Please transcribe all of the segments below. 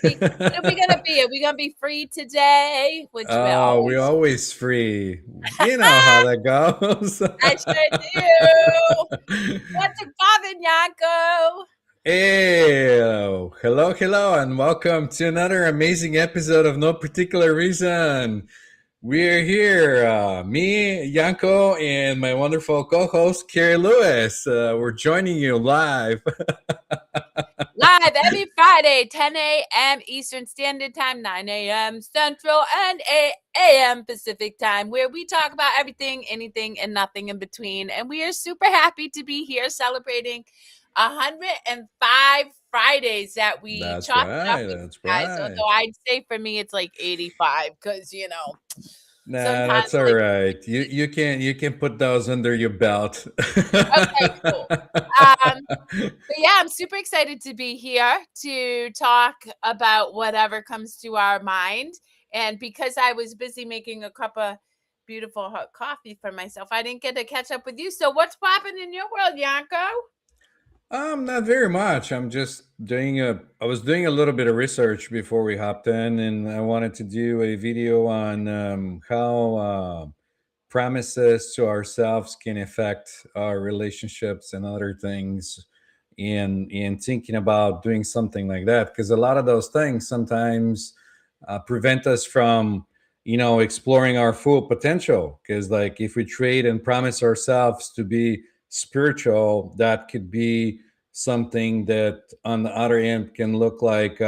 be? What are we gonna be? Are we gonna be free today? Which we're Oh, we're always. always free. You know how that goes. I sure do. What's it poppin', Yanko? Hello, and welcome to another amazing episode of No Particular Reason. We're here, me, Yanko, and my wonderful co-host, Kerri Lewis. We're joining you live. Live every Friday, 10 a.m. Eastern Standard Time, 9 a.m. Central, and 8 a.m. Pacific Time, where we talk about everything, anything, and nothing in between. And we are super happy to be here celebrating 105 Fridays that we That's chopped it up right. with That's you guys. right. Although I'd say for me, it's like 85 because, Nah, sometimes that's all like, right. You can put those under your belt. okay, cool. But yeah, I'm super excited to be here to talk about whatever comes to our mind. And because I was busy making a cup of beautiful hot coffee for myself, I didn't get to catch up with you. So what's popping in your world, Yanko? Not very much. I was doing a little bit of research before we hopped in, and I wanted to do a video on how promises to ourselves can affect our relationships and other things, and thinking about doing something like that because a lot of those things sometimes prevent us from exploring our full potential. Because like if we trade and promise ourselves to be spiritual, that could be something that on the other end can look like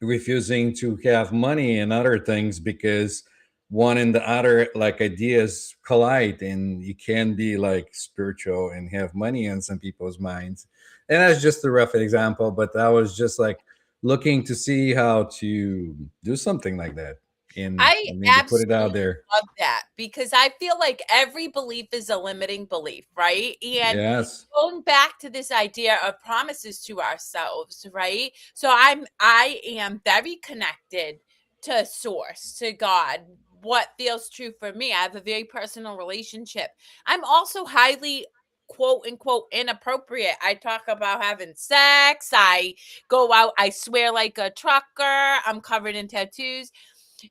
refusing to have money and other things because one and the other like ideas collide, and you can be like spiritual and have money in some people's minds. And that's just a rough example, but I was just like looking to see how to do something like that and I maybe put it out absolutely there. love that because I feel like every belief is a limiting belief, right? And Yes. going back to this idea of promises to ourselves, right? So I am very connected to source, to God, what feels true for me. I have a very personal relationship. I'm also highly quote unquote inappropriate. I talk about having sex. I go out, I swear like a trucker. I'm covered in tattoos.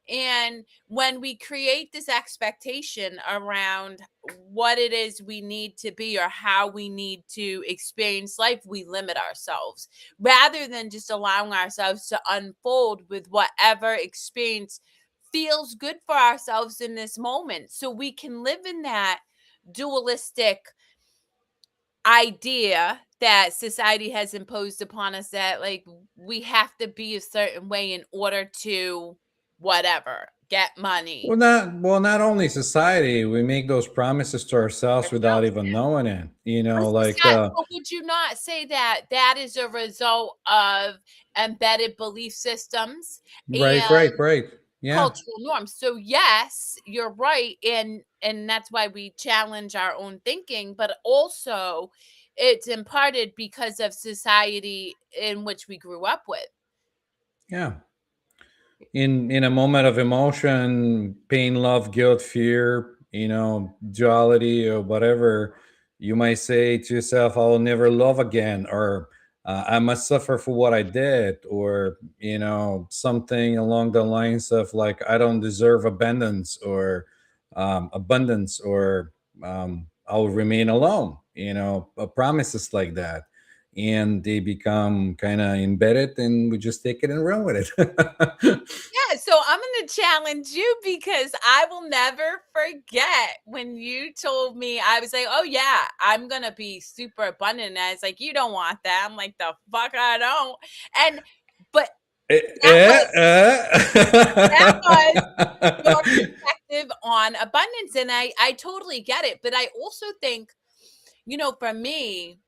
And when we create this expectation around what it is we need to be or how we need to experience life, we limit ourselves rather than just allowing ourselves to unfold with whatever experience feels good for ourselves in this moment. So we can live in that dualistic idea that society has imposed upon us that like we have to be a certain way in order to whatever get money Not only society, we make those promises to ourselves without ourselves. even knowing it. But, Like but would you not say that that is a result of embedded belief systems and right. Yeah. cultural norms? So yes, you're right, and that's why we challenge our own thinking, but also it's imparted because of society in which we grew up with. Yeah. In a moment of emotion, pain, love, guilt, fear, duality or whatever, you might say to yourself, I'll never love again, or I must suffer for what I did, or something along the lines of like I don't deserve abundance, or I'll remain alone, promises like that. And they become kind of embedded, and we just take it and run with it. Yeah, so I'm going to challenge you because I will never forget when you told me, I was like, oh, yeah, I'm going to be super abundant. And I was like, you don't want that. I'm like, the fuck, I don't. And, but Eh, that was, that was your eh. perspective on abundance. And I totally get it. But I also think, for me,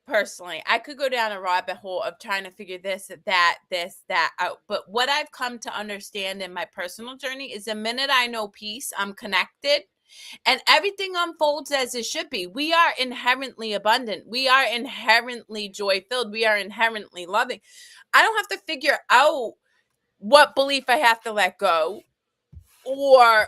personally, I could go down a rabbit hole of trying to figure this, that out. But what I've come to understand in my personal journey is the minute I know peace, I'm connected and everything unfolds as it should be. We are inherently abundant. We are inherently joy filled. We are inherently loving. I don't have to figure out what belief I have to let go or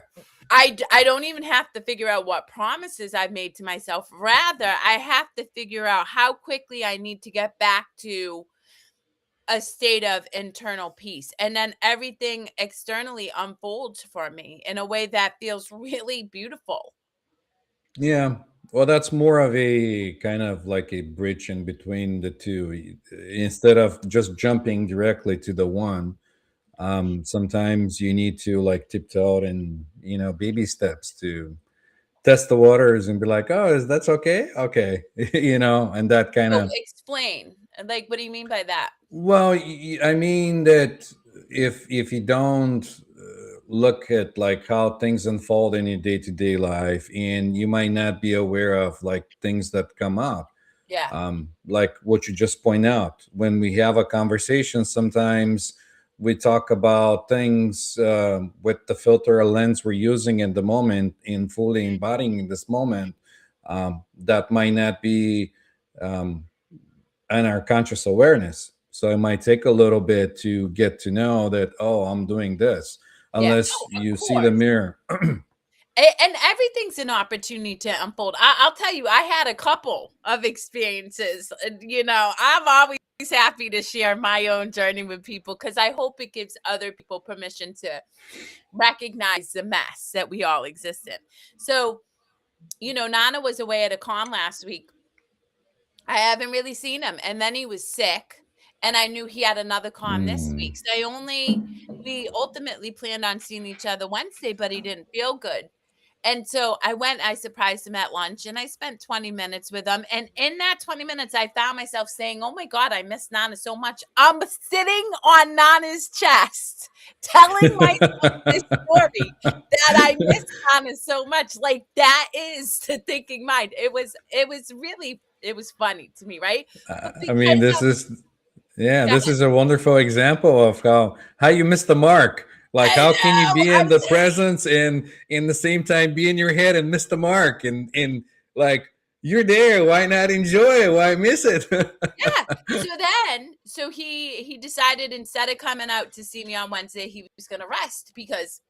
I don't even have to figure out what promises I've made to myself. Rather, I have to figure out how quickly I need to get back to a state of internal peace. And then everything externally unfolds for me in a way that feels really beautiful. Yeah. Well, that's more of a kind of like a bridge in between the two. Instead of just jumping directly to the one, sometimes you need to like tiptoe and, baby steps to test the waters and be like, oh, is that's okay? Okay. And that kind So of, explain. Like, what do you mean by that? well, I mean that if you don't look at like how things unfold in your day-to-day life, and you might not be aware of like things that come up, Yeah. like what you just point out when we have a conversation. Sometimes we talk about things with the filter or lens we're using in the moment, in fully embodying this moment, that might not be um, in our conscious awareness. So it might take a little bit to get to know that, oh, I'm doing this, Yeah. unless Oh, of you see the course. mirror. And everything's an opportunity to unfold. I'll tell you, I had a couple of experiences. I'm always happy to share my own journey with people because I hope it gives other people permission to recognize the mess that we all exist in. So, Nana was away at a con last week. I haven't really seen him. And then he was sick. And I knew he had another con this Mm. week. So we ultimately planned on seeing each other Wednesday, but he didn't feel good. And so I surprised him at lunch and I spent 20 minutes with him. And in that 20 minutes, I found myself saying, oh my God, I miss Nana so much. I'm sitting on Nana's chest, telling myself this story that I miss Nana so much. Like that is the thinking mind. It was funny to me, right? But I mean, because this is, yeah, of this that, is a wonderful example of how you miss the mark. Like, I how can you know be in I'm the presence and in the same time be in your head and miss the mark? And like, you're there. Why not enjoy it? Why miss it? Yeah. So he decided instead of coming out to see me on Wednesday, he was going to rest because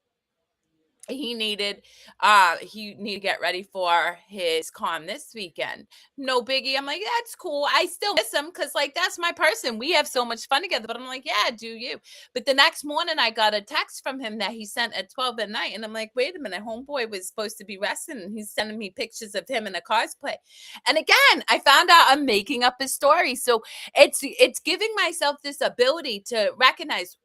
he needed to get ready for his con this weekend. No biggie. I'm like, that's cool. I still miss him because like that's my person. We have so much fun together. But I'm like, yeah, do you? But the next morning I got a text from him that he sent at 12 at night. And I'm like, wait a minute, homeboy was supposed to be resting and he's sending me pictures of him in a cosplay. And again, I found out I'm making up a story. So it's giving myself this ability to recognize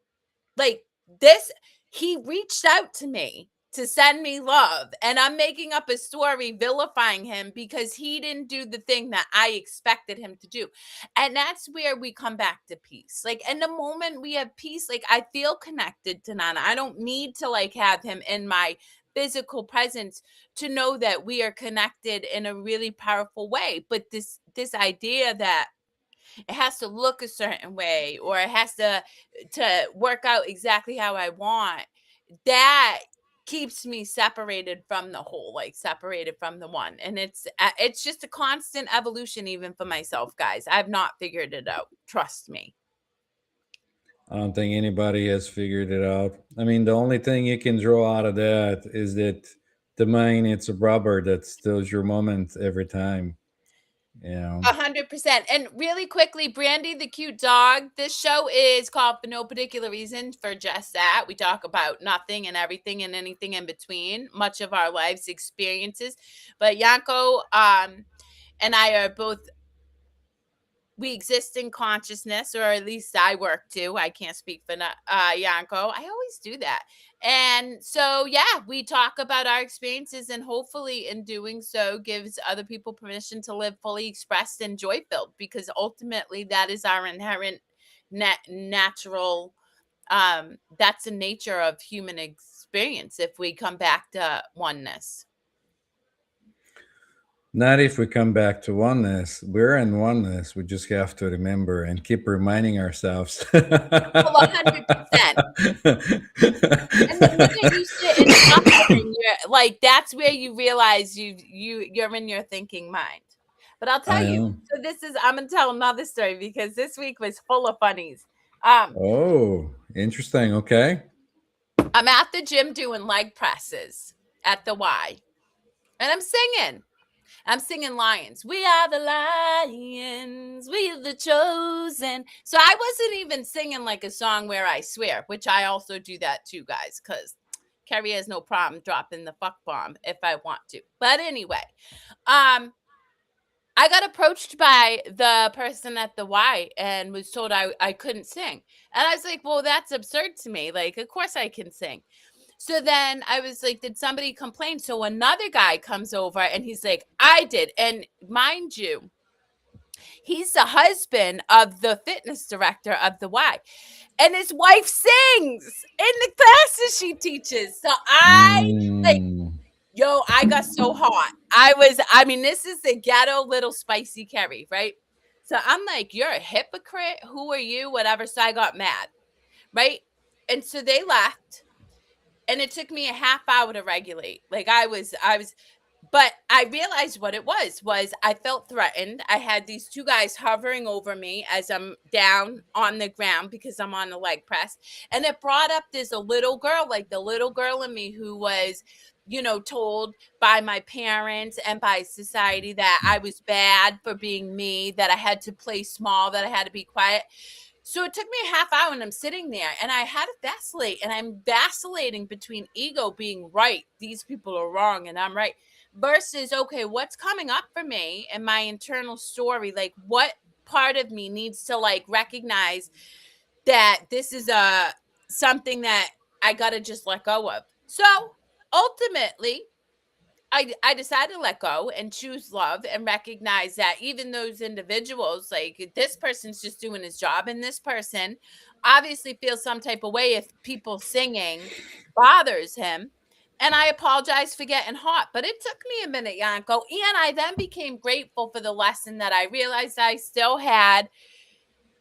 like this, he reached out to me to send me love, and I'm making up a story vilifying him because he didn't do the thing that I expected him to do. And that's where we come back to peace. Like in the moment we have peace, like I feel connected to Nana. I don't need to like have him in my physical presence to know that we are connected in a really powerful way. But this idea that it has to look a certain way or it has to work out exactly how I want, that keeps me separated from the whole, like separated from the one. And it's just a constant evolution even for myself, guys. I've not figured it out, trust me. I don't think anybody has figured it out. I mean, the only thing you can draw out of that is that the mind, it's a rubber that steals your moment every time. You know. 100%. And really quickly, Brandy the cute dog. This show is called For No Particular Reason for just that. We talk about nothing and everything and anything in between, much of our life's experiences. But Yanko and I are both, we exist in consciousness, or at least I work too. I can't speak for Yanko. I always do that. And so, yeah, we talk about our experiences, and hopefully, in doing so, gives other people permission to live fully expressed and joy filled, because ultimately, that is our inherent natural. That's the nature of human experience if we come back to oneness. Not if we come back to oneness. We're in oneness. We just have to remember and keep reminding ourselves. Well, 100%. And the minute you sit and suffer and you're like, that's where you realize you're in your thinking mind. But I'll tell I you, am. so I'm gonna tell another story because this week was full of funnies. Um, Oh, interesting. Okay. I'm at the gym doing leg presses at the Y, and I'm singing. I'm singing Lions. We are the lions. We are the chosen. So I wasn't even singing like a song where I swear, which I also do that too, guys, because Kerri has no problem dropping the fuck bomb if I want to. But anyway, um, I got approached by the person at the Y and was told I couldn't sing. And I was like, well, that's absurd to me. Like, of course I can sing. So then I was like, did somebody complain? So another guy comes over and he's like, I did. And mind you, he's the husband of the fitness director of the Y. And his wife sings in the classes she teaches. So I like, Mm. yo, I got so hot. I mean, this is the ghetto little spicy Kerri, right? So I'm like, you're a hypocrite. Who are you? Whatever. So I got mad, right? And so they left. And it took me a half hour to regulate. Like but I realized what it was I felt threatened. I had these two guys hovering over me as I'm down on the ground because I'm on the leg press. And it brought up this a little girl, like the little girl in me who was, told by my parents and by society that I was bad for being me, that I had to play small, that I had to be quiet. So it took me a half hour and I'm sitting there and I had to vacillate, and I'm vacillating between ego being right. These people are wrong and I'm right, versus, okay, what's coming up for me and my internal story? Like, what part of me needs to like recognize that this is something that I got to just let go of. So ultimately, I decided to let go and choose love and recognize that even those individuals, like this person's just doing his job, and this person obviously feels some type of way if people singing bothers him. And I apologize for getting hot, but it took me a minute, Yanko. And I then became grateful for the lesson that I realized I still had,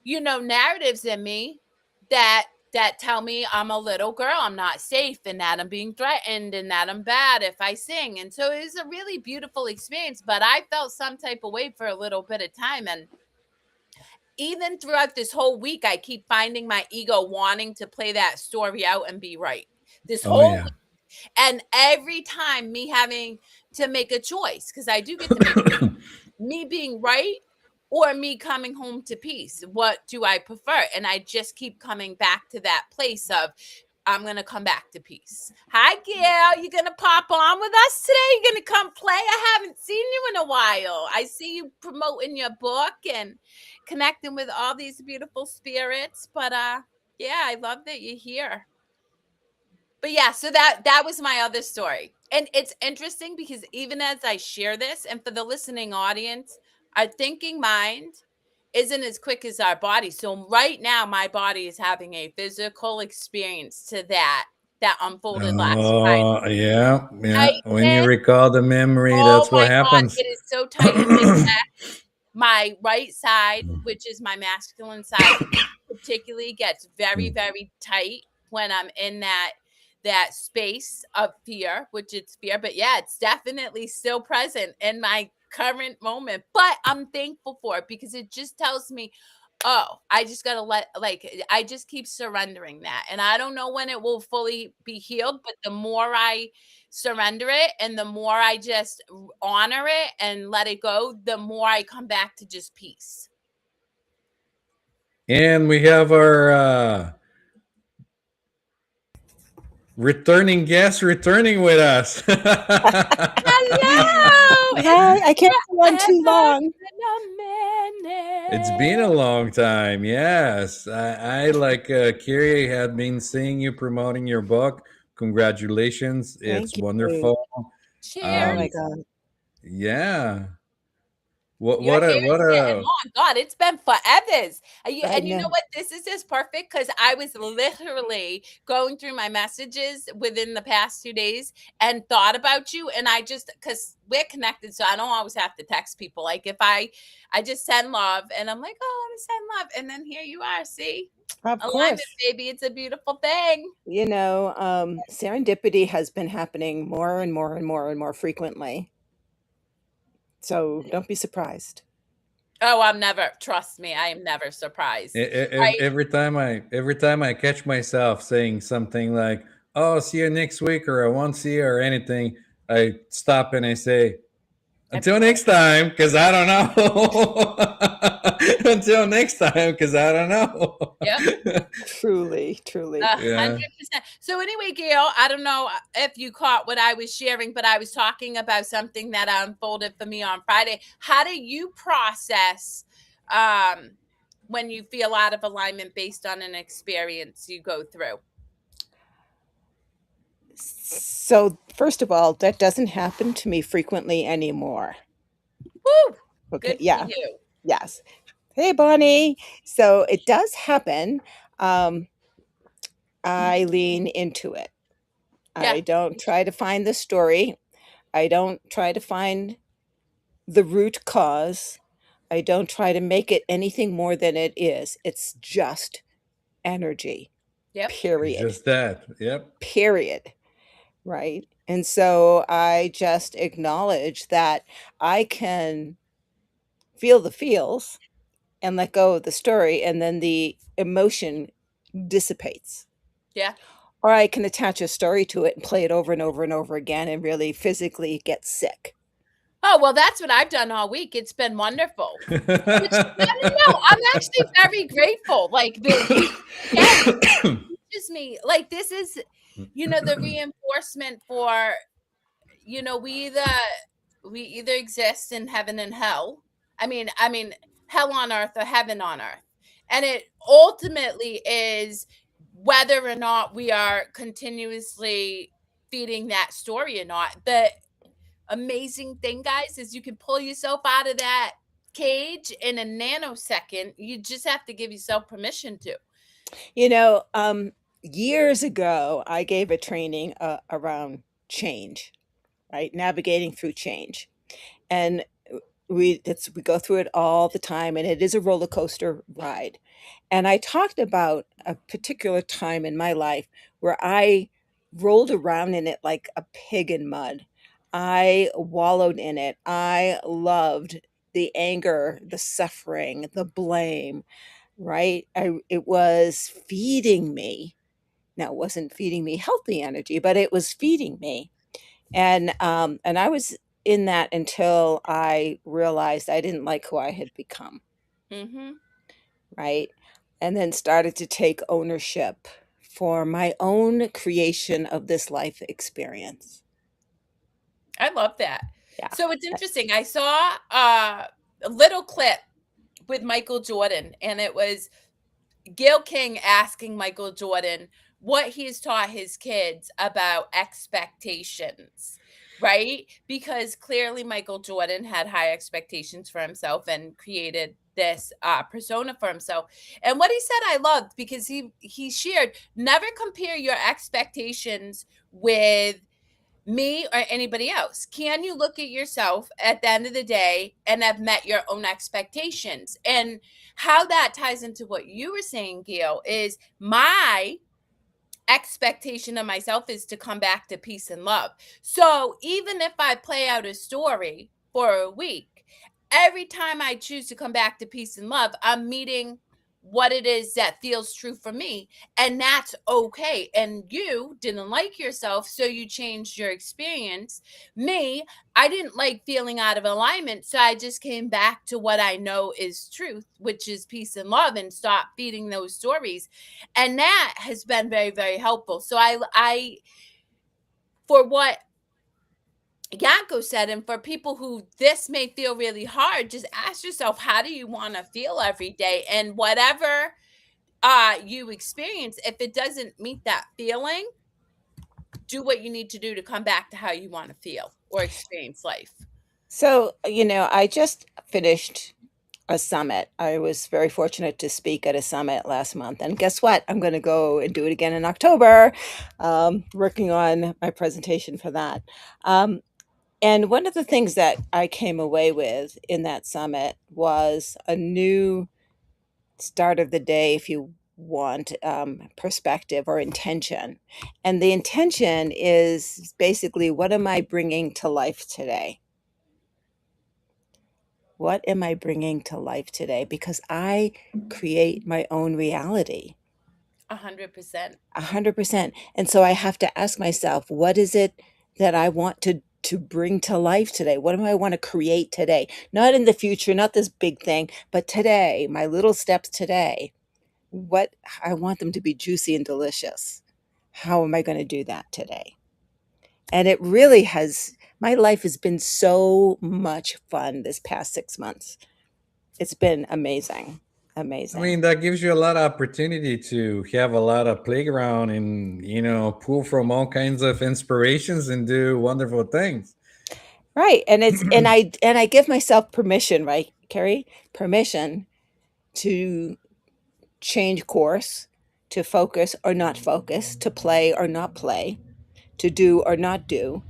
narratives in me that tell me I'm a little girl, I'm not safe, and that I'm being threatened, and that I'm bad if I sing. And so it was a really beautiful experience, but I felt some type of way for a little bit of time. And even throughout this whole week, I keep finding my ego wanting to play that story out and be right. This Oh whole yeah. And every time me having to make a choice, because I do get to make me being right or me coming home to peace. What do I prefer? And I just keep coming back to that place of I'm gonna come back to peace. Hi, Gail. You gonna pop on with us today? You gonna come play? I haven't seen you in a while. I see you promoting your book and connecting with all these beautiful spirits. But yeah, I love that you're here. But yeah, so that was my other story. And it's interesting because even as I share this, and for the listening audience, our thinking mind isn't as quick as our body. So right now my body is having a physical experience to that unfolded last Friday. Oh yeah, yeah. When you Tight. recall the memory, Oh that's my what god, happens. it is so tight in my chest. My right side, which is my masculine side, particularly gets very, very tight when I'm in that space of fear, which it's fear. But yeah, it's definitely still present in my current moment. But I'm thankful for it because it just tells me, oh, I just gotta I just keep surrendering that. And I don't know when it will fully be healed, but the more I surrender it and the more I just honor it and let it go, the more I come back to just peace. And we have our returning guest returning with us. Hello! Hi, I can't It's be on too ever long. been a It's been a minute. long time. Yes, I like Kerri had been seeing you promoting your book. Congratulations! It's Thank you. wonderful. Oh my Um, Cheers. God, yeah. What Your what hair a is what getting a long. God, it's been forever. I And you know know. what? This is just perfect because I was literally going through my messages within the past 2 days and thought about you. And I just, because we're connected, so I don't always have to text people. Like if I just send love and I'm like, oh, let me send love. And then here you are. See? Of Alignment, course. baby. It's a beautiful thing. Serendipity has been happening more and more and more and more frequently. So don't be surprised. Oh, I'm never, trust me, I am never surprised. Right? every time I catch myself saying something like, "Oh, see you next week," or "I won't see you," or anything, I stop and I say, Until next time, because I don't know. Until next time, because I don't know. Yep. Truly, truly. 100%. So anyway, Gail, I don't know if you caught what I was sharing, but I was talking about something that unfolded for me on Friday. How do you process when you feel out of alignment based on an experience you go through? So, first of all, that doesn't happen to me frequently anymore. Woo! Okay, Good for yeah, you. yes. Hey, Bonnie. So it does happen. I lean into it. Yeah. I don't try to find the story. I don't try to find the root cause. I don't try to make it anything more than it is. It's just energy, Yep. It's period. just that. Yep. Period. Right. And so I just acknowledge that I can feel the feels and let go of the story, and then the emotion dissipates. Yeah. Or I can attach a story to it and play it over and over and over again and really physically get sick. Oh, well, that's what I've done all week. It's been wonderful. Which, no, I'm actually very grateful. Like again, teaches me, like, this is, the reinforcement for, we either exist in heaven and hell. I mean, hell on earth or heaven on earth. And it ultimately is whether or not we are continuously feeding that story or not. The amazing thing, guys, is you can pull yourself out of that cage in a nanosecond. You just have to give yourself permission to. You know, years ago, I gave a training around change, right? Navigating through change. And we go through it all the time, and it is a roller coaster ride. And I talked about a particular time in my life where I rolled around in it like a pig in mud. I wallowed in it. I loved the anger, the suffering, the blame, right? It was feeding me. Now, it wasn't feeding me healthy energy, but it was feeding me. And I was in that until I realized I didn't like who I had become, Mm-hmm. right? And then started to take ownership for my own creation of this life experience. I love that. Yeah. So it's interesting. I saw a little clip with Michael Jordan, and it was Gail King asking Michael Jordan what he's taught his kids about expectations, right? Because clearly Michael Jordan had high expectations for himself and created this persona for himself. And what he said I loved, because he shared, never compare your expectations with me or anybody else. Can you look at yourself at the end of the day and have met your own expectations? And how that ties into what you were saying, Gail, is my expectation of myself is to come back to peace and love. So even if I play out a story for a week, every time I choose to come back to peace and love, I'm meeting what it is that feels true for me. And that's okay. And you didn't like yourself, so you changed your experience. Me, I didn't like feeling out of alignment, so I just came back to what I know is truth, which is peace and love, and stop feeding those stories. And that has been very, very helpful. So I for what Yanko said, and for people who this may feel really hard, just ask yourself, how do you want to feel every day? And whatever you experience, if it doesn't meet that feeling, do what you need to do to come back to how you want to feel or experience life. So, I just finished a summit. I was very fortunate to speak at a summit last month. And guess what? I'm going to go and do it again in October, working on my presentation for that. And one of the things that I came away with in that summit was a new start of the day, if you want, perspective or intention. And the intention is basically, what am I bringing to life today? What am I bringing to life today? Because I create my own reality. 100%. 100%. And so I have to ask myself, what is it that I want to to bring to life today? What do I want to create today? Not in the future, not this big thing, but today, my little steps today. What I want them to be juicy and delicious. How am I going to do that today? And it really has, my life has been so much fun this past 6 months. It's been amazing. I Amazing. mean, that gives you a lot of opportunity to have a lot of playground and, pull from all kinds of inspirations and do wonderful things. Right. And it's and I give myself permission, right, Kerri? Permission to change course, to focus or not focus, to play or not play, to do or not do,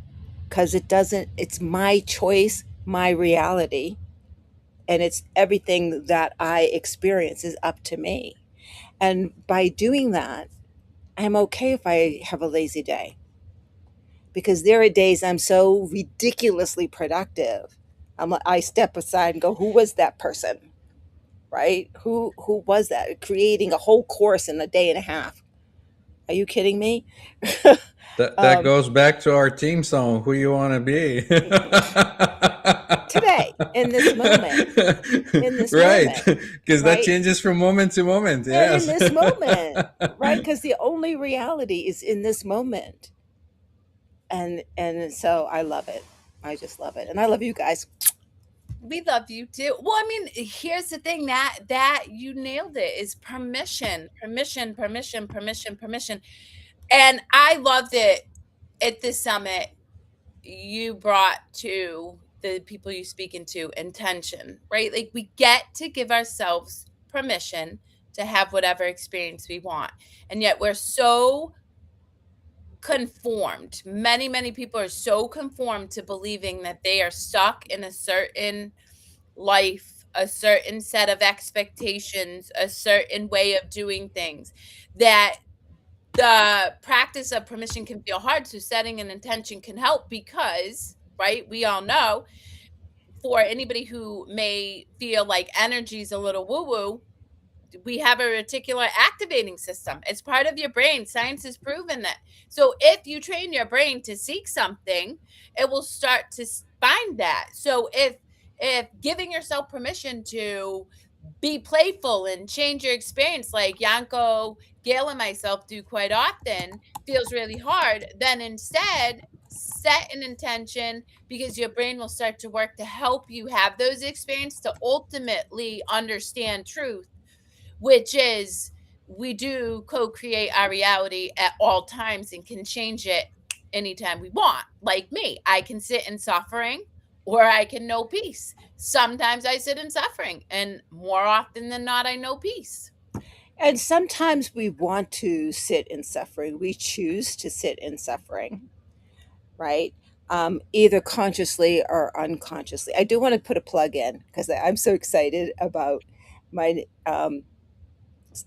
because it's my choice, my reality, and it's everything that I experience is up to me. And by doing that, I'm okay if I have a lazy day, because there are days I'm so ridiculously productive. I step aside and go, who was that person? Right? Who was that? Creating a whole course in a day and a half. Are you kidding me? That um, goes back to our team song, "Who You Want to Be." Today, in this Right, moment, because that right? changes from moment to moment. And in Yes. this moment, right? Because the only reality is in this moment. And so I love it. I just love it. And I love you guys. We love you too. Well, I mean, here's the thing, that you nailed it, is permission, permission, permission, permission, permission. And I loved it at the summit. You brought to the people you speaking to intention, right? Like, we get to give ourselves permission to have whatever experience we want. And yet we're so conformed. Many people are so conformed to believing that they are stuck in a certain life, a certain set of expectations, a certain way of doing things, that the practice of permission can feel hard. So setting an intention can help, because, right, we all know, for anybody who may feel like energy is a little woo woo, we have a reticular activating system. It's part of your brain. Science has proven that. So if you train your brain to seek something, it will start to find that. So if giving yourself permission to be playful and change your experience, like Yanko, Gail, and myself do quite often, feels really hard, then instead set an intention, because your brain will start to work to help you have those experiences to ultimately understand truth, which is, we do co-create our reality at all times and can change it anytime we want. Like me, I can sit in suffering or I can know peace. Sometimes I sit in suffering, and more often than not, I know peace. And sometimes we want to sit in suffering. We choose to sit in suffering, right? Either consciously or unconsciously. I do want to put a plug in, because I'm so excited about my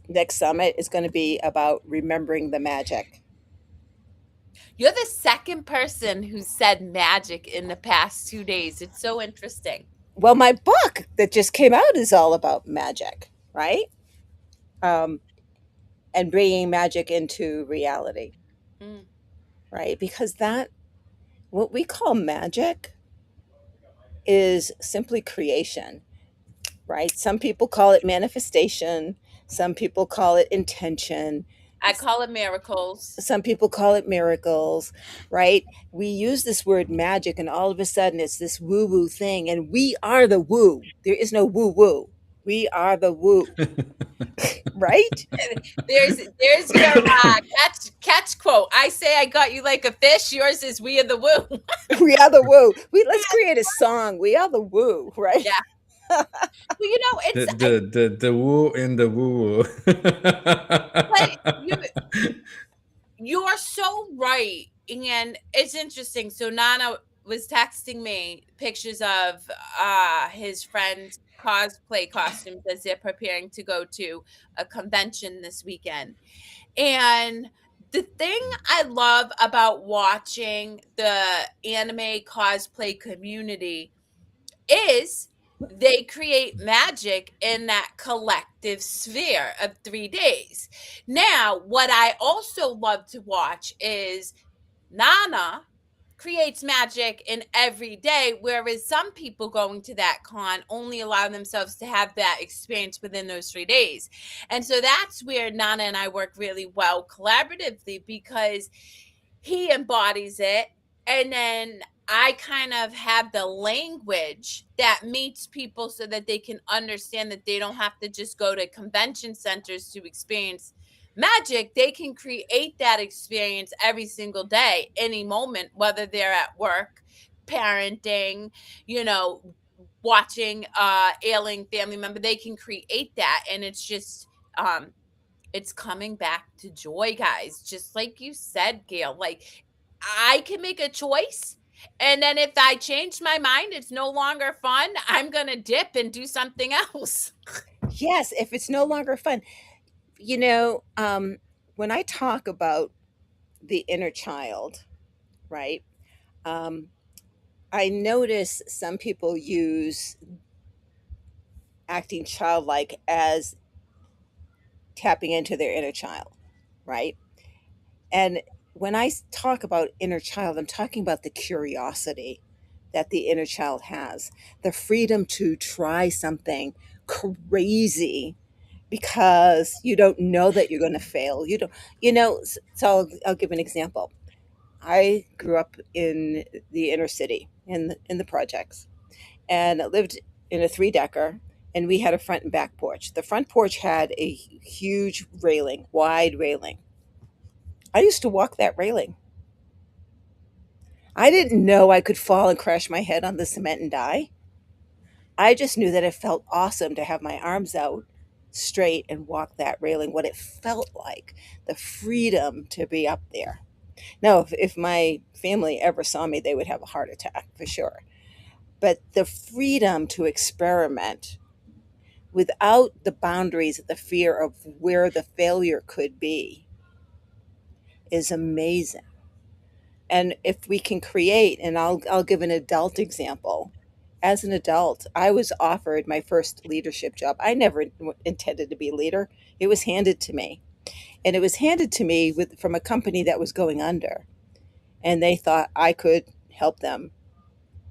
next summit. Is going to be about remembering the magic. You're the second person who said magic in the past 2 days. It's so interesting. Well, my book that just came out is all about magic, right? Um, and bringing magic into reality, Mm. right? Because that, what we call magic, is simply creation, right? Some people call it manifestation, some people call it intention, I call it miracles. some people call it miracles, right? We use this word magic, and all of a sudden it's this woo woo thing, and we are the woo. There is no woo woo. We are the woo, right? There's your catch quote. I say I got you like a fish. Yours is we are the woo. We are the woo. Let's create a song. We are the woo, right? Yeah. Well, the it's the woo in the woo. but you're so right. And it's interesting. So Nana was texting me pictures of his friends' cosplay costumes as they're preparing to go to a convention this weekend. And the thing I love about watching the anime cosplay community is they create magic in that collective sphere of 3 days. Now, what I also love to watch is Nana creates magic in every day, whereas some people going to that con only allow themselves to have that experience within those 3 days. And so that's where Nana and I work really well collaboratively, because he embodies it, and then I kind of have the language that meets people so that they can understand that they don't have to just go to convention centers to experience magic. They can create that experience every single day, any moment, whether they're at work, parenting, you know, watching ailing family member. They can create that, and it's just it's coming back to joy, guys. Just like you said, Gail, like I can make a choice. And then if I change my mind, it's no longer fun, I'm going to dip and do something else. Yes, if it's no longer fun. You know, when I talk about the inner child, right? Um, I notice some people use acting childlike as tapping into their inner child, right? And when I talk about inner child, I'm talking about the curiosity that the inner child has, the freedom to try something crazy because you don't know that you're going to fail. You don't, so I'll give an example. I grew up in the inner city in the projects, and lived in a three-decker, and we had a front and back porch. The front porch had a huge railing, wide railing. I used to walk that railing. I didn't know I could fall and crash my head on the cement and die. I just knew that it felt awesome to have my arms out straight and walk that railing, what it felt like, the freedom to be up there. Now, if my family ever saw me, they would have a heart attack for sure. But the freedom to experiment without the boundaries, the fear of where the failure could be, is amazing. And if we can create, and I'll give an adult example. As an adult, I was offered my first leadership job. I never intended to be a leader. It was handed to me. And it was handed to me from a company that was going under. And they thought I could help them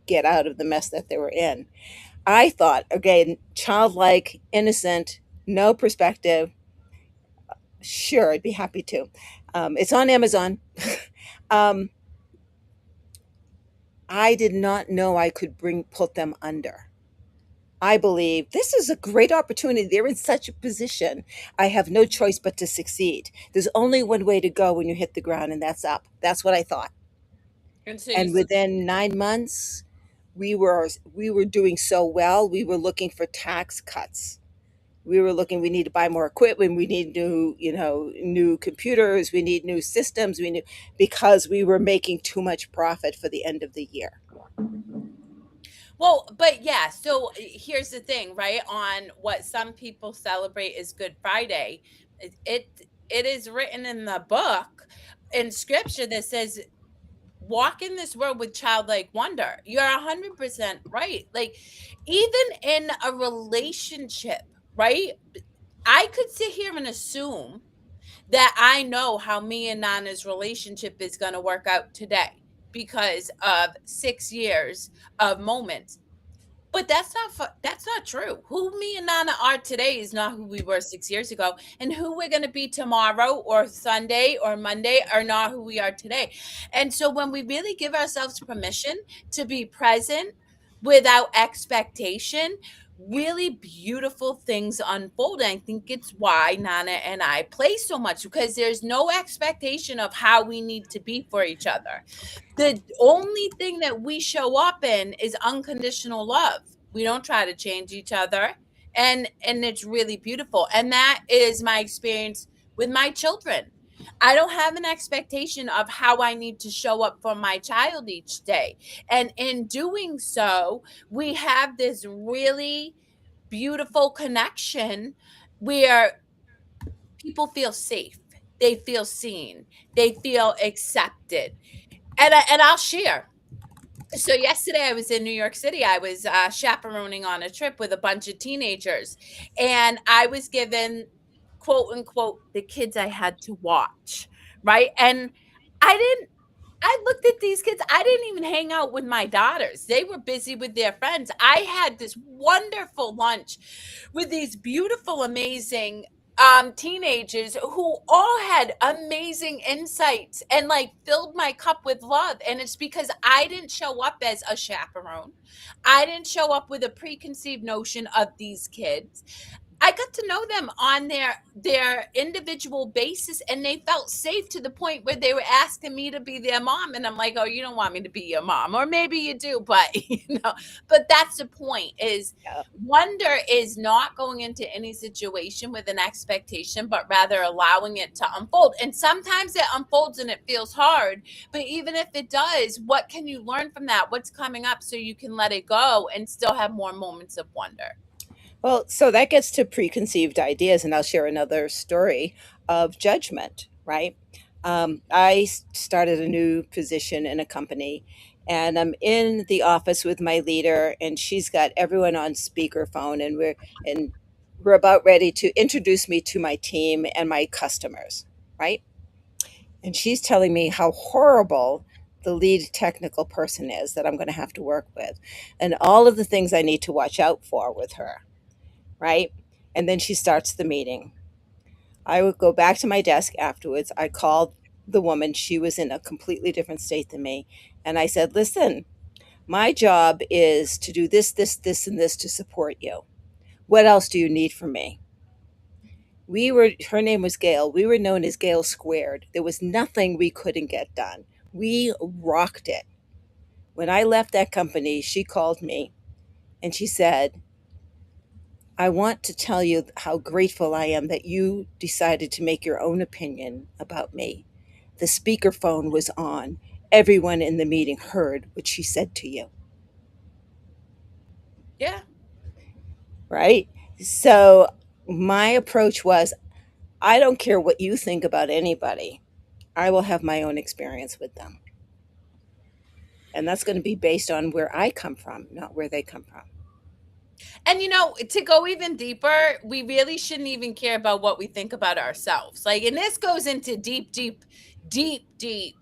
get out of the mess that they were in. I thought, again, childlike, innocent, no perspective. Sure, I'd be happy to. It's on Amazon. um, I did not know I could put them under. I believe this is a great opportunity. They're in such a position. I have no choice but to succeed. There's only one way to go when you hit the ground, and that's up. That's what I thought. And so you And within 9 months, we were doing so well. We were looking for tax cuts. We need to buy more equipment. We need new computers. We need new systems. Because we were making too much profit for the end of the year. Well, but yeah, so here's the thing, right? On what some people celebrate as Good Friday, it is written in the book, in scripture, that says walk in this world with childlike wonder. You're 100% right. Like, even in a relationship, right? I could sit here and assume that I know how me and Nana's relationship is going to work out today because of 6 years of moments. But that's not true. Who me and Nana are today is not who we were 6 years ago, and who we're going to be tomorrow or Sunday or Monday are not who we are today. And so when we really give ourselves permission to be present without expectation, really beautiful things unfold. And I think it's why Nana and I play so much, because there's no expectation of how we need to be for each other. The only thing that we show up in is unconditional love. We don't try to change each other. And it's really beautiful. And that is my experience with my children. I don't have an expectation of how I need to show up for my child each day. And in doing so, we have this really beautiful connection where people feel safe, they feel seen, they feel accepted. And I'll share. So yesterday I was in New York City. I was chaperoning on a trip with a bunch of teenagers, and I was given, quote unquote, the kids I had to watch, right? And I didn't. I looked looked at these kids. I didn't even hang out with my daughters. They were busy with their friends. I had this wonderful lunch with these beautiful, amazing teenagers who all had amazing insights and like filled my cup with love. And it's because I didn't show up as a chaperone. I didn't show up with a preconceived notion of these kids. I got to know them on their individual basis, and they felt safe to the point where they were asking me to be their mom, and I'm like, oh, you don't want me to be your mom, or maybe you do, but but that's the point. Is Yeah. wonder is not going into any situation with an expectation, but rather allowing it to unfold. And sometimes it unfolds and it feels hard, but even if it does, what can you learn from that? What's coming up so you can let it go and still have more moments of wonder? Well, so that gets to preconceived ideas, and I'll share another story of judgment, right? I started a new position in a company, and I'm in the office with my leader, and she's got everyone on speakerphone, and we're about ready to introduce me to my team and my customers, right? And she's telling me how horrible the lead technical person is that I'm going to have to work with, and all of the things I need to watch out for with her, right? And then she starts the meeting. I would go back to my desk afterwards. I called the woman. She was in a completely different state than me. And I said, listen, my job is to do this, this, this, and this to support you. What else do you need from me? Her name was Gail. We were known as Gail Squared. There was nothing we couldn't get done. We rocked it. When I left that company, she called me and she said, I want to tell you how grateful I am that you decided to make your own opinion about me. The speakerphone was on. Everyone in the meeting heard what she said to you, Yeah. right? So my approach was I don't care what you think about anybody. I will have my own experience with them. And that's going to be based on where I come from, not where they come from. And to go even deeper, we really shouldn't even care about what we think about ourselves. Like, and this goes into deep, deep, deep, deep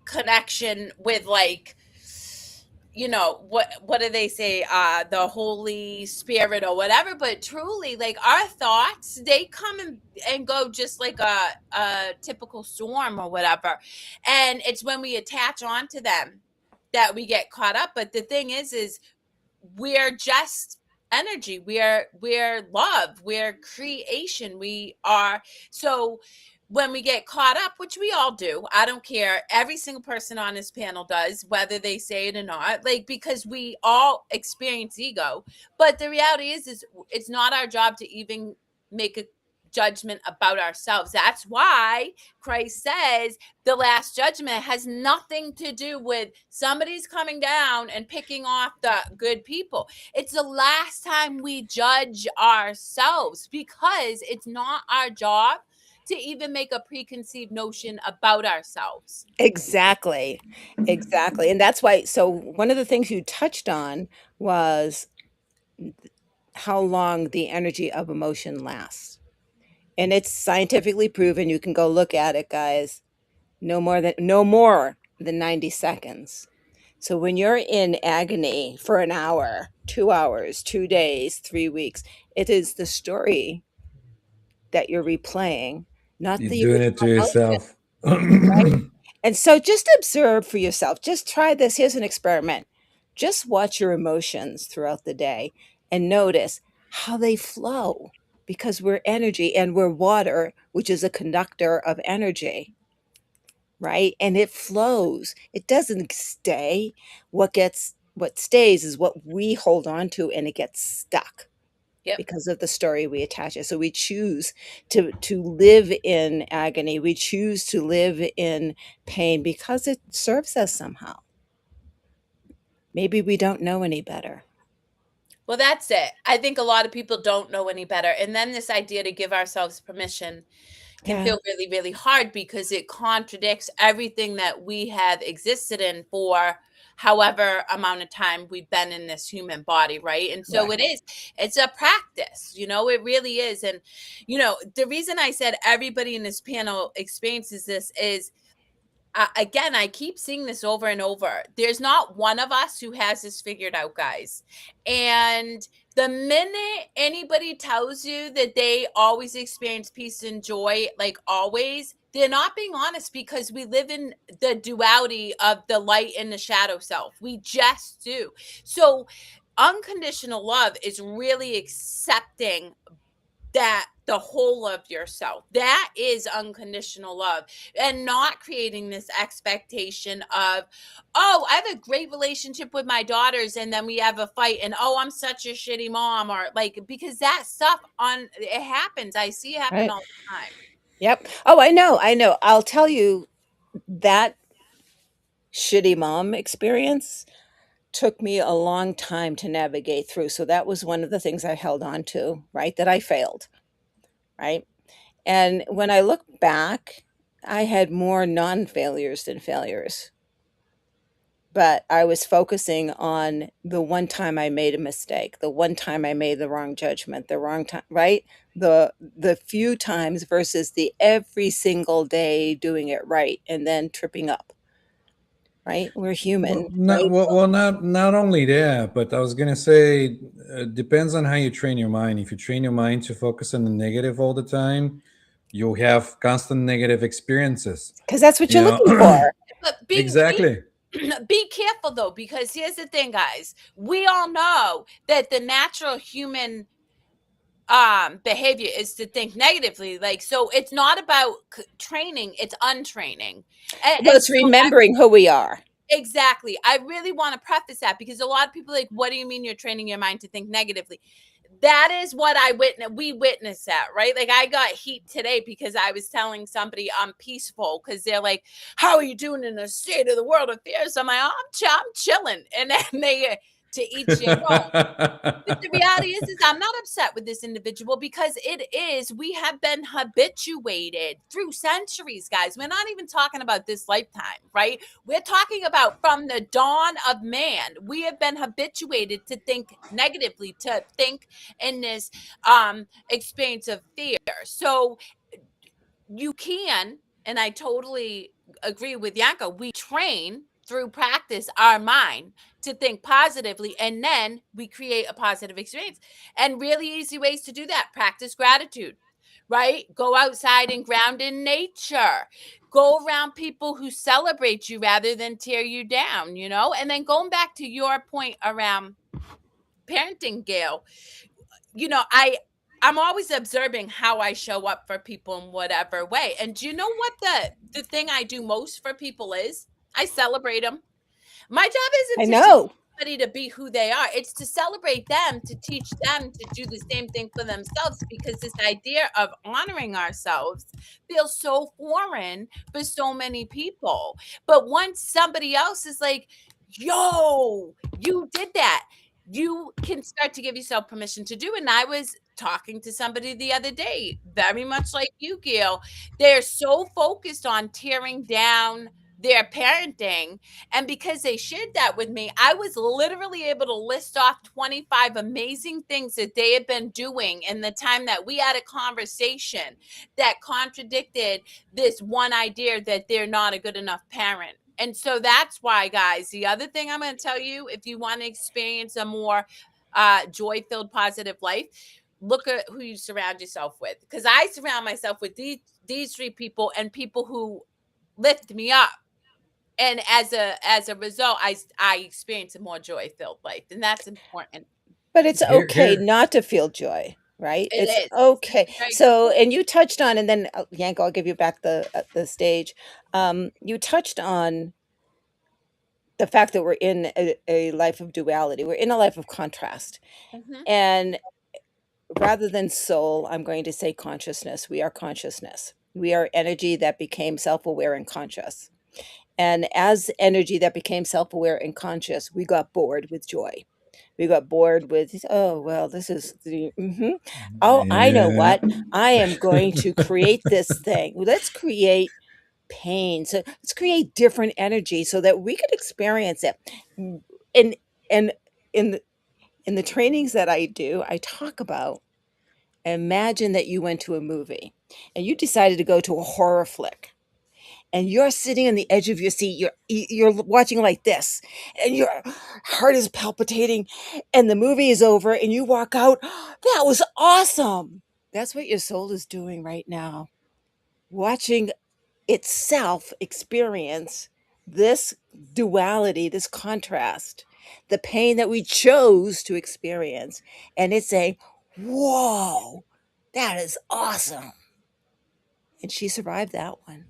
connection with, like, what do they say, the Holy Spirit or whatever. But truly, like, our thoughts, they come and go just like a typical storm or whatever. And it's when we attach onto them that we get caught up. But the thing is we're just energy. We're love. We're creation. We are. So when we get caught up, which we all do, I don't care, every single person on this panel does, whether they say it or not, like, because we all experience ego. But the reality is it's not our job to even make a judgment about ourselves. That's why Christ says the last judgment has nothing to do with somebody's coming down and picking off the good people. It's the last time we judge ourselves, because it's not our job to even make a preconceived notion about ourselves. Exactly. Exactly. And that's why, so one of the things you touched on was how long the energy of emotion lasts. And it's scientifically proven. You can go look at it, guys. No more than 90 seconds. So when you're in agony for an hour, 2 hours, 2 days, 3 weeks, it is the story that you're replaying, not You're the doing it to original emotion, yourself. right? And so just observe for yourself. Just try this. Here's an experiment. Just watch your emotions throughout the day and notice how they flow, because we're energy and we're water, which is a conductor of energy, right? And it flows. It doesn't stay. What stays is what we hold on to, and it gets stuck Yep. because of the story we attach it. So we choose to live in agony. We choose to live in pain because it serves us somehow. Maybe we don't know any better. Well, that's it. I think a lot of people don't know any better. And then this idea to give ourselves permission can Yeah, feel really, really hard, because it contradicts everything that we have existed in for however amount of time we've been in this human body, right? And so correct. it's a practice, it really is. And the reason I said everybody in this panel experiences this is again, I keep seeing this over and over. There's not one of us who has this figured out, guys. And the minute anybody tells you that they always experience peace and joy, like always, they're not being honest, because we live in the duality of the light and the shadow self. We just do. So, unconditional love is really accepting that the whole of yourself, that is unconditional love, and not creating this expectation of, oh, I have a great relationship with my daughters and then we have a fight, and oh, I'm such a shitty mom, or like, because that stuff on it happens. I see it happen Right. all the time. Yep. Oh, I know. I know. I'll tell you that shitty mom experience took me a long time to navigate through. So that was one of the things I held on to, right? That I failed, right? And when I look back, I had more non failures than failures. But I was focusing on the one time I made a mistake, the one time I made the wrong judgment, the wrong time, right? The few times versus the every single day doing it right and then tripping up, right? We're Well, human, not right? well, well, not only that, but I was gonna say, depends on how you train your mind. If you train your mind to focus on the negative all the time, you'll have constant negative experiences. Because that's what You you're looking know, for. But exactly. be careful though, because here's the thing, guys. We all know that the natural human behavior is to think negatively. Like, so it's not about training, it's untraining. Well, And it's so remembering who we are. exactly, I really want to preface that, because a lot of people are like, what do you mean you're training your mind to think negatively? That is what I witnessed. We witnessed that, right? Like, I got heat today because I was telling somebody I'm peaceful, because they're like, how are you doing in the state of the world affairs? I'm like, oh, I'm chilling. And then they, to each their own. But the reality is I'm not upset with this individual, because it is, we have been habituated through centuries, guys. We're not even talking about this lifetime, right? We're talking about from the dawn of man. We have been habituated to think negatively, to think in this experience of fear. So you can, and I totally agree with Yanko, we train through practice our mind to think positively, and then we create a positive experience. And really easy ways to do that: practice gratitude, right? Go outside and ground in nature. Go around people who celebrate you rather than tear you down, you know? And then going back to your point around parenting, Gail, you know, I'm always observing how I show up for people in whatever way. And do you know what the thing I do most for people is? I celebrate them. My job I isn't to teach know. somebody to be who they are. It's to celebrate them, to teach them to do the same thing for themselves, because this idea of honoring ourselves feels so foreign for so many people. But once somebody else is like, yo, you did that, you can start to give yourself permission to do it. And I was talking to somebody the other day, very much like you, Gail. They're so focused on tearing down their parenting, and because they shared that with me, I was literally able to list off 25 amazing things that they had been doing in the time that we had a conversation that contradicted this one idea that they're not a good enough parent. And so that's why, guys, the other thing I'm going to tell you, if you want to experience a more joy-filled, positive life, look at who you surround yourself with. Because I surround myself with these three people, and people who lift me up, and as a result, I experience a more joy filled life, and that's important. But it's here, okay here. not to feel joy, right? It It's is. That's okay. a very good So, point. and you touched on, and then Yanko, I'll give you back the stage. You touched on the fact that we're in a life of duality. We're in a life of contrast, Mhm. and rather than soul, I'm going to say consciousness. We are consciousness. We are energy that became self-aware and conscious. And as energy that became self-aware and conscious, we got bored with joy. We got bored with, oh, well, this is the, oh, I know Yeah. what. I am going to create this thing. Let's create pain. So let's create different energy so that we could experience it. And, and in the trainings that I do, I talk about, imagine that you went to a movie and you decided to go to a horror flick. and you're sitting on the edge of your seat. You're watching like this, and your heart is palpitating, and the movie is over, and you walk out. That was awesome. That's what your soul is doing right now, watching itself experience this duality, this contrast, the pain that we chose to experience. And it's saying, whoa, that is awesome. And she survived that one.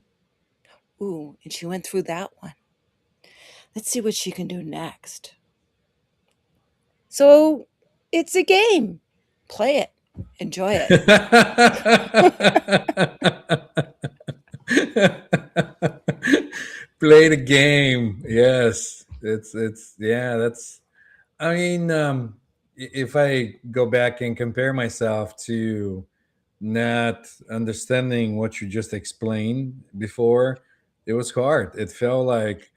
Ooh, and she went through that one. Let's see what she can do next. So it's a game. Play it. Enjoy it. Play the game. Yes. It's yeah, that's I mean, if I go back and compare myself to not understanding what you just explained before, it was hard. It felt like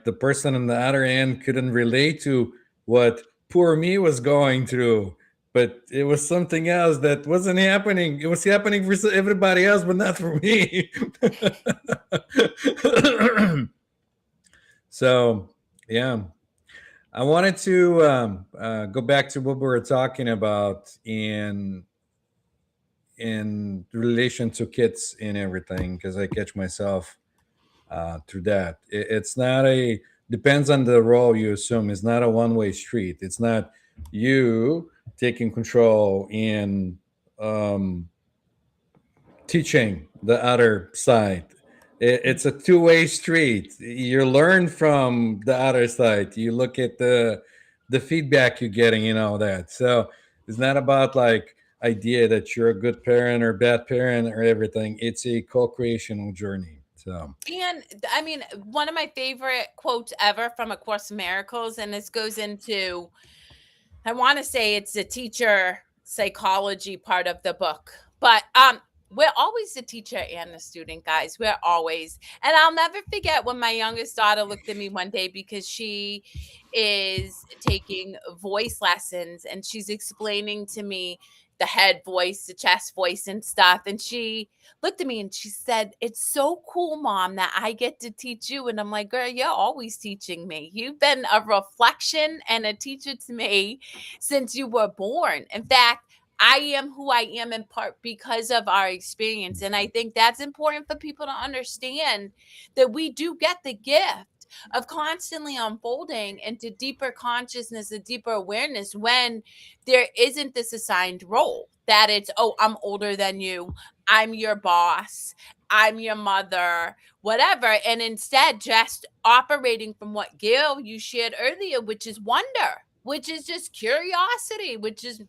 the person on the other end couldn't relate to what poor me was going through, but it was something else that wasn't happening. It was happening for everybody else, but not for me. So yeah, I wanted to go back to what we were talking about in relation to kids and everything, because I catch myself through that. It's not a depends on the role you assume. It's not a one-way street. It's not you taking control and um, teaching the other side. It's a two-way street. You learn from the other side. You look at the feedback you're getting and all that. So it's not about like idea that you're a good parent or bad parent or everything. It's a co-creational journey. So And I mean, one of my favorite quotes ever from A Course in Miracles, and this goes into, I want to say it's the teacher psychology part of the book, but we're always the teacher and the student, guys. We're always. And I'll never forget when my youngest daughter looked at me one day because she is taking voice lessons and she's explaining to me the head voice, the chest voice, and stuff. And she looked at me and she said, "It's so cool, Mom, that I get to teach you." And I'm like, "Girl, you're always teaching me. You've been a reflection and a teacher to me since you were born. In fact, I am who I am in part because of our experience." And I think that's important for people to understand, that we do get the gift of constantly unfolding into deeper consciousness, a deeper awareness, when there isn't this assigned role that it's, oh, I'm older than you, I'm your boss, I'm your mother, whatever. And instead, just operating from what Gail, you shared earlier, which is wonder, which is just curiosity, which is,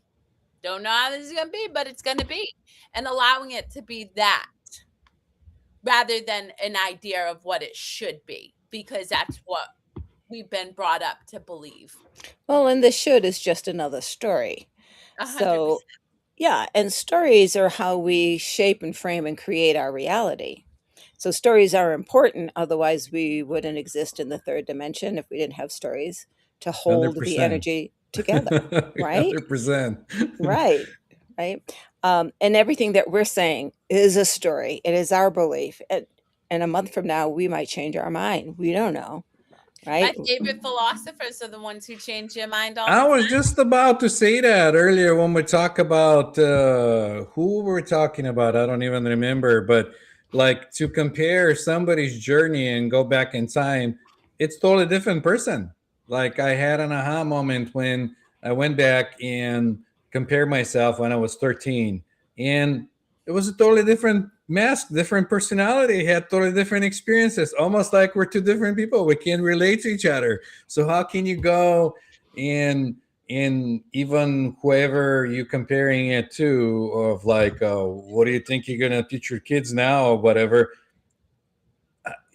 don't know how this is going to be, but it's going to be. And allowing it to be that rather than an idea of what it should be, because that's what we've been brought up to believe. Well, and the should is just another story. 100%. So, yeah, and stories are how we shape and frame and create our reality. So stories are important, otherwise we wouldn't exist in the third dimension if we didn't have stories to hold the 100%. energy together, right? 100%. Right, right. And everything that we're saying is a story. It is our belief. And a month from now, we might change our mind. We don't know, My right? favorite philosophers are the ones who change your mind all the I time. was just about to say that earlier when we talk about who we're talking about. I don't even remember, but like to compare somebody's journey and go back in time, it's totally different person. Like I had an aha moment when I went back and compared myself when I was 13, and it was a totally different mask, different personality, had totally different experiences, almost like we're two different people. We can't relate to each other. So how can you go and even whoever you comparing it to, of like what do you think you're gonna teach your kids now or whatever,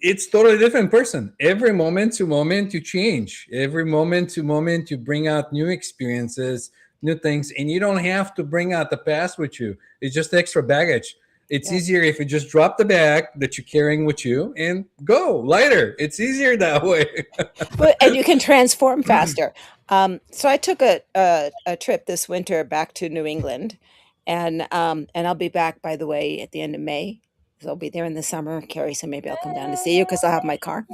it's totally different person. Every moment to moment you change, every moment to moment you bring out new experiences, new things, and you don't have to bring out the past with you. It's just extra baggage. It's Yeah. easier if you just drop the bag that you're carrying with you and go lighter. It's easier that way. Well, and you can transform faster. So I took a trip this winter back to New England, and I'll be back, by the way, at the end of May. I'll be there in the summer, Kerri. So maybe I'll come down to see you because I'll have my car.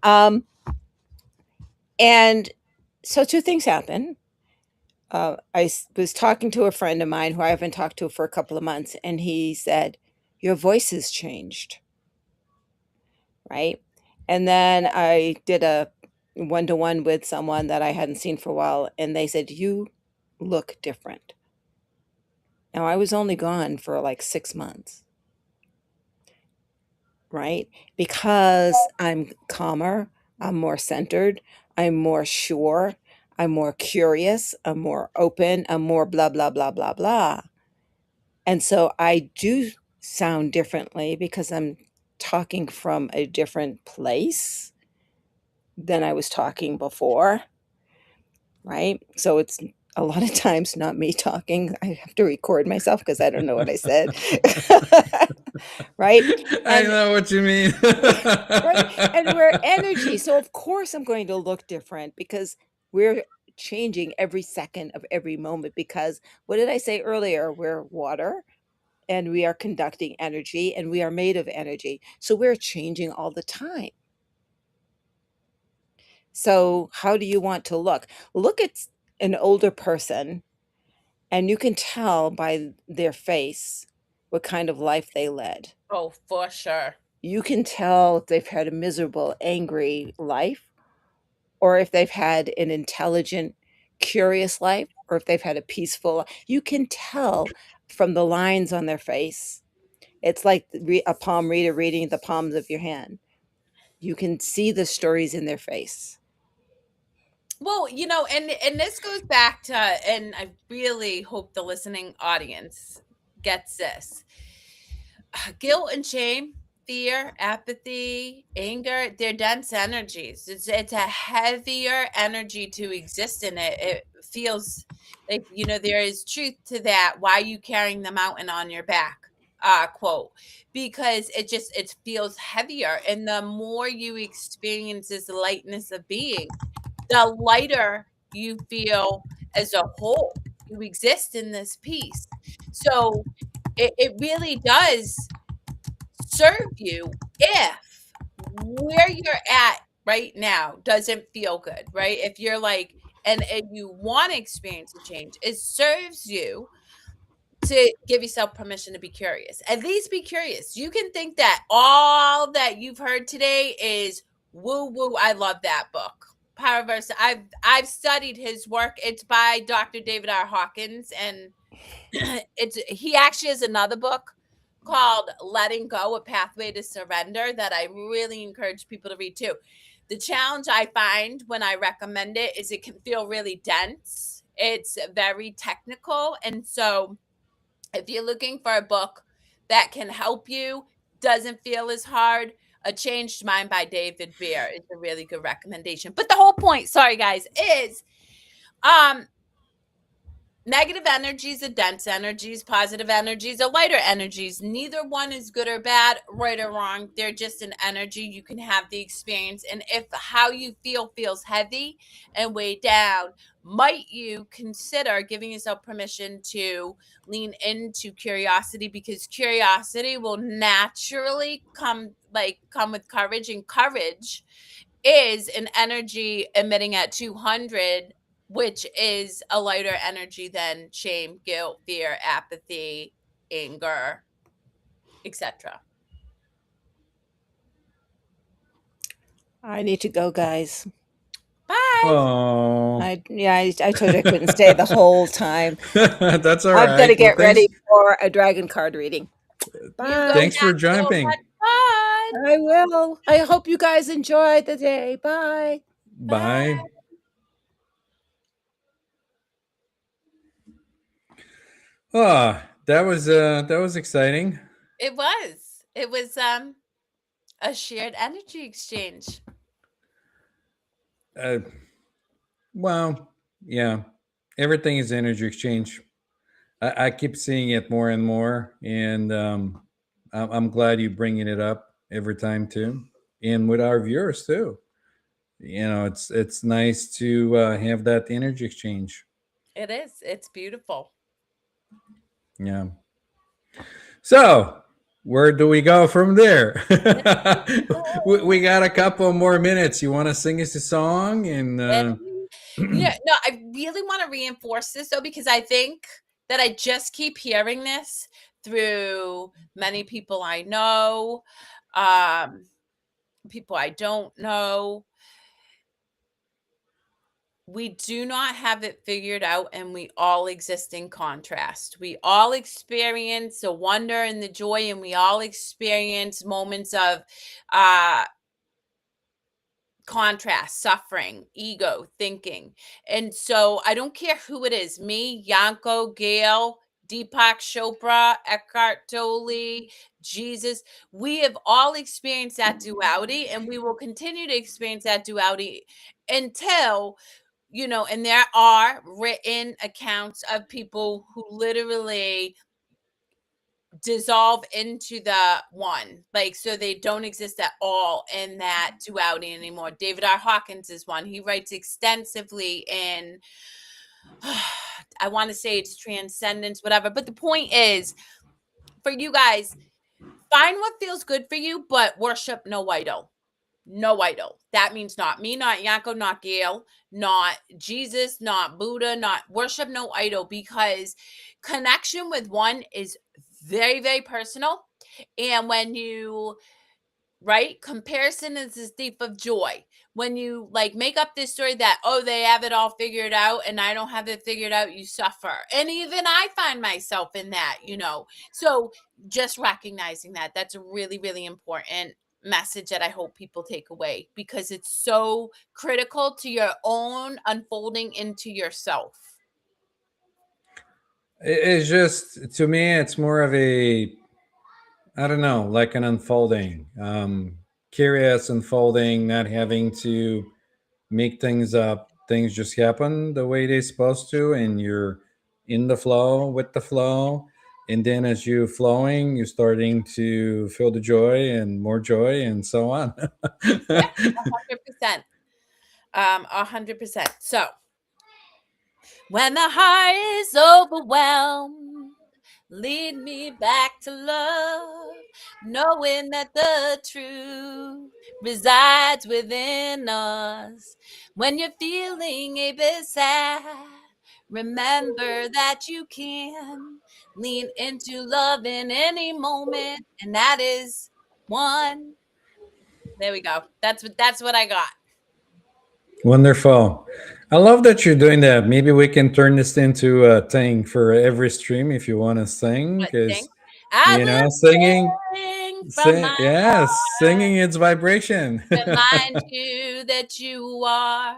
Um, and so two things happen. Was talking to a friend of mine who I haven't talked to for a couple of months, and he said, "Your voice has changed," right? And then I did a one-to-one with someone that I hadn't seen for a while, and they said, "You look different." Now, I was only gone for like 6 months, right? Because I'm calmer, I'm more centered, I'm more sure, I'm more curious, I'm more open, I'm more blah, blah, blah, blah, blah. And so I do sound differently because I'm talking from a different place than I was talking before, right? So it's a lot of times not me talking. I have to record myself because I don't know what I said. Right? I And know what you mean. right? And we're energy. So of course I'm going to look different because we're changing every second of every moment because what did I say earlier? We're water and we are conducting energy and we are made of energy. So we're changing all the time. So how do you want to look? Look at an older person and you can tell by their face what kind of life they led. Oh, for sure. You can tell if they've had a miserable, angry life, or if they've had an intelligent, curious life, or if they've had a peaceful. You can tell from the lines on their face. It's like a palm reader reading the palms of your hand. You can see the stories in their face. Well, and this goes back to, and I really hope the listening audience gets this. Guilt and shame, fear, apathy, anger, they're dense energies. It's a heavier energy to exist in it. It feels like, there is truth to that. Why are you carrying the mountain on your back? Quote, because it feels heavier. And the more you experience this lightness of being, the lighter you feel as a whole. You exist in this peace. So it really does serve you if where you're at right now doesn't feel good, right? If you're like, and you want to experience a change, it serves you to give yourself permission to be curious. At least be curious. You can think that all that you've heard today is woo woo. I love that book. Power verse. I've studied his work. It's by Dr. David R. Hawkins, and he actually has another book called Letting Go, A Pathway to Surrender, that I really encourage people to read too. The challenge I find when I recommend it is it can feel really dense. It's very technical. And so if you're looking for a book that can help you, doesn't feel as hard, A Changed Mind by David Beer is a really good recommendation. But the whole point, sorry guys, is um negative energies are dense energies, positive energies are lighter energies. Neither one is good or bad, right or wrong. They're just an energy. You can have the experience. And if how you feel feels heavy and weighed down, might you consider giving yourself permission to lean into curiosity, because curiosity will naturally come with courage, and courage is an energy emitting at 200, which is a lighter energy than shame, guilt, fear, apathy, anger, etc. I need to go, guys. Bye. Oh, I told you I couldn't stay the whole time. that's all I've got to right. Well, get ready for a dragon card reading. You go Bye. thanks for have so jumping. much fun. I will. I hope you guys enjoyed the day. Bye. Bye. Bye. Oh, that was exciting. It was. It was a shared energy exchange. Uh, well, yeah, everything is energy exchange. I keep seeing it more and more, and I'm glad you bringing it up every time too, and with our viewers too. It's nice to have that energy exchange. It is. It's beautiful. Yeah. So where do we go from there? Oh, We got a couple more minutes. You want to sing us a song? And yeah, no, I really want to reinforce this though, because I think that I just keep hearing this through many people I know, um, people I don't know. We do not have it figured out, and we all exist in contrast. We all experience the wonder and the joy, and we all experience moments of uh contrast, suffering, ego, thinking. And so I don't care who it is, me, Yanko, Gail, Deepak Chopra, Eckhart Tolle, Jesus. We have all experienced that duality, and we will continue to experience that duality until, and there are written accounts of people who literally dissolve into the one, like, so they don't exist at all in that duality anymore. David R. Hawkins is one. He writes extensively in I want to say it's transcendence, whatever, but the point is, for you guys, find what feels good for you, but worship no idol. No idol. That means not me, not Yanko, not Gail, not Jesus, not Buddha, not worship no idol, because connection with one is very, very personal. And when you, right, comparison is the thief of joy. When you like make up this story that, oh, they have it all figured out and I don't have it figured out, you suffer. And even I find myself in that. So just recognizing that, that's a really, really important message that I hope people take away, because it's so critical to your own unfolding into yourself. it's just, to me, it's more of a, I don't know, like an unfolding, curious unfolding, not having to make things up. Things just happen the way they're supposed to, and you're in the flow with the flow. And then as you're flowing, you're starting to feel the joy and more joy and so on. Yeah, 100%. 100%. So when the heart is overwhelmed, lead me back to love, knowing that the truth resides within us. When you're feeling a bit sad, remember that you can lean into love in any moment, and that is one. There we go. That's what I got. Wonderful. I love that you're doing that. Maybe we can turn this into a thing for every stream if you want to sing, What because thing? I will singing, sing from my yes, heart. singing its vibration. Remind you that you are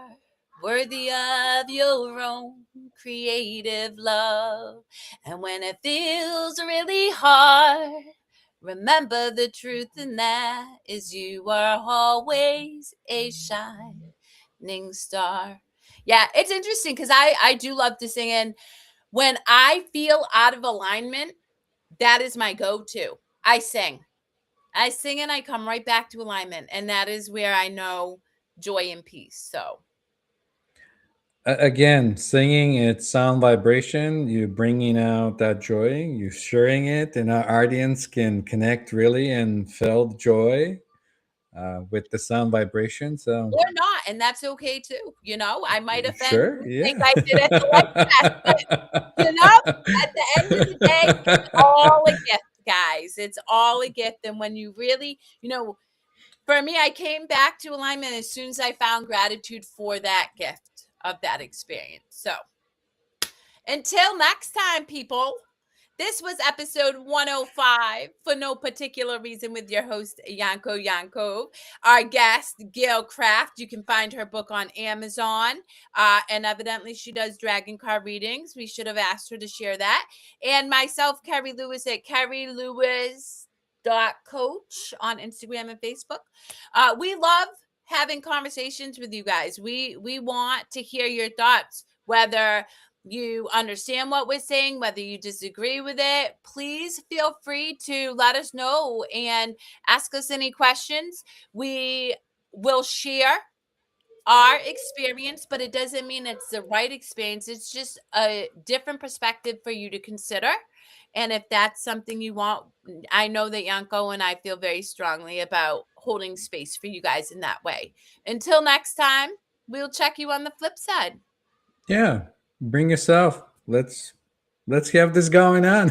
worthy of your own creative love. And when it feels really hard, remember the truth, and that is you are always a shining star. Yeah, it's interesting because I do love to sing. And when I feel out of alignment, that is my go-to. I sing. I sing and I come right back to alignment. And that is where I know joy and peace. So, Again, singing, it's sound vibration. You're bringing out that joy, you're sharing it, and our audience can connect really and feel the joy with the sound vibration. So, or not. And that's okay too. I might offend sure, you, like yeah. I did at the light fest. But, at the end of the day, it's all a gift, guys. It's all a gift. And when you really, for me, I came back to alignment as soon as I found gratitude for that gift of that experience. So, until next time, people. This was episode 105 for no particular reason with your host, Yanko Yankov. Our guest, Gail Craft. You can find her book on Amazon. And evidently, she does dragon card readings. We should have asked her to share that. And myself, Kerri Lewis at kerrilewis.coach on Instagram and Facebook. We love having conversations with you guys. We want to hear your thoughts, whether you understand what we're saying, whether you disagree with it. Please feel free to let us know and ask us any questions. We will share our experience, but it doesn't mean it's the right experience. It's just a different perspective for you to consider. And if that's something you want, I know that Yanko and I feel very strongly about holding space for you guys in that way. Until next time, we'll check you on the flip side. Yeah, bring yourself. Let's have this going on.